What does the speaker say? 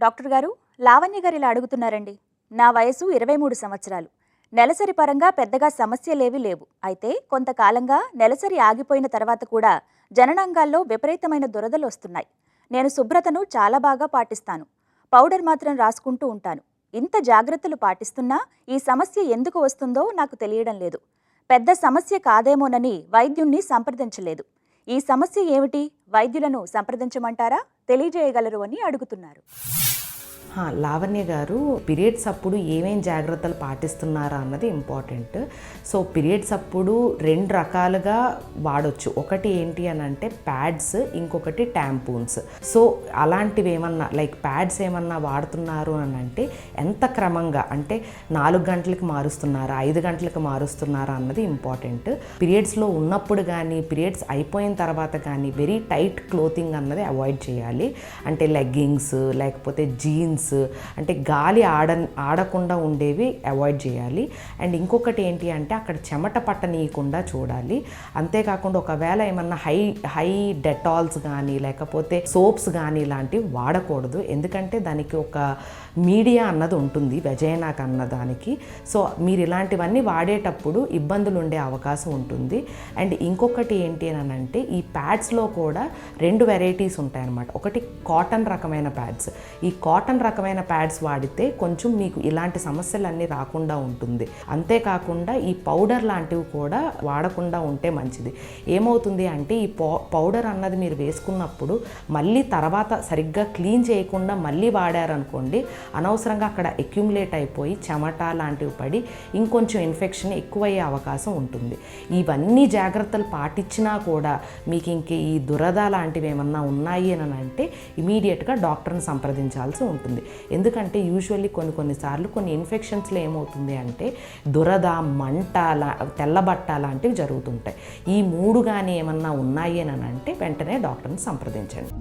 Doctor గారు, లావణ్య గారు ఇలా అడుగుతున్నారండి. నా వయసు 23 సంవత్సరాలు. నెలసరి పరంగా పెద్దగా సమస్యలేవీ లేవు. అయితే కొంతకాలంగా నెలసరి ఆగిపోయిన తర్వాత కూడా జననాంగాల్లో విపరీతమైన దురదలు వస్తున్నాయి. నేను శుభ్రతను చాలా బాగా పాటిస్తాను. పౌడర్ మాత్రం రాసుకుంటూ ఉంటాను. ఇంత జాగ్రత్తలు పాటిస్తున్నా ఈ సమస్య ఎందుకు వస్తుందో నాకు తెలియడం లేదు. పెద్ద సమస్య కాదేమోనని వైద్యుణ్ణి సంప్రదించలేదు. ఈ సమస్య ఏమిటి? వైద్యులను సంప్రదించమంటారా? తెలియజేయగలరు అని అడుగుతున్నారు. లావణ్య గారు, పీరియడ్స్ అప్పుడు ఏమేం జాగ్రత్తలు పాటిస్తున్నారా అన్నది ఇంపార్టెంట్. సో పీరియడ్స్ అప్పుడు 2 రకాలుగా వాడొచ్చు. ఒకటి ఏంటి అని అంటే ప్యాడ్స్, ఇంకొకటి ట్యాంపూన్స్. సో అలాంటివి ఏమన్నా లైక్ ప్యాడ్స్ ఏమన్నా వాడుతున్నారు అని అంటే ఎంత క్రమంగా అంటే 4 గంటలకు మారుస్తున్నారా, 5 గంటలకు మారుస్తున్నారా అన్నది ఇంపార్టెంట్. పీరియడ్స్లో ఉన్నప్పుడు కానీ పీరియడ్స్ అయిపోయిన తర్వాత కానీ వెరీ టైట్ క్లోతింగ్ అన్నది అవాయిడ్ చేయాలి. అంటే లెగ్గింగ్స్ లేకపోతే జీన్స్ అంటే గాలి ఆడకుండా ఉండేవి అవాయిడ్ చేయాలి. అండ్ ఇంకొకటి ఏంటి అంటే అక్కడ చెమట పట్టనీయకుండా చూడాలి. అంతేకాకుండా ఒకవేళ ఏమన్నా హై డెటాల్స్ కానీ లేకపోతే సోప్స్ కానీ ఇలాంటివి వాడకూడదు. ఎందుకంటే దానికి ఒక మీడియా అన్నది ఉంటుంది వెజైనాక్ అన్న దానికి. సో మీరు ఇలాంటివన్నీ వాడేటప్పుడు ఇబ్బందులు ఉండే అవకాశం ఉంటుంది. అండ్ ఇంకొకటి ఏంటి అని అంటే ఈ ప్యాడ్స్లో కూడా 2 వెరైటీస్ ఉంటాయన్నమాట. ఒకటి కాటన్ రకమైన ప్యాడ్స్. ఈ కాటన్ రకమైన ప్యాడ్స్ వాడితే కొంచెం మీకు ఇలాంటి సమస్యలన్నీ రాకుండా ఉంటుంది. అంతేకాకుండా ఈ పౌడర్ లాంటివి కూడా వాడకుండా ఉంటే మంచిది. ఏమవుతుంది అంటే ఈ పౌడర్ అన్నది మీరు వేసుకున్నప్పుడు మళ్ళీ తర్వాత సరిగ్గా క్లీన్ చేయకుండా మళ్ళీ వాడారనుకోండి, అనవసరంగా అక్కడ అక్యుములేట్ అయిపోయి చెమట లాంటివి పడి ఇంకొంచెం ఇన్ఫెక్షన్ ఎక్కువయ్యే అవకాశం ఉంటుంది. ఇవన్నీ జాగ్రత్తలు పాటించినా కూడా మీకు ఇంక ఈ దురద లాంటివి ఏమన్నా ఉన్నాయి అని అంటే ఇమీడియట్గా డాక్టర్ని సంప్రదించాల్సి ఉంటుంది. ఎందుకంటే యూజువల్లీ కొన్నిసార్లు కొన్ని ఇన్ఫెక్షన్స్లో ఏమవుతుంది అంటే దురద, మంట, తెల్లబట్ట లాంటివి జరుగుతుంటాయి. ఈ 3 కానీ ఏమన్నా ఉన్నాయి అని అంటే వెంటనే డాక్టర్ని సంప్రదించండి.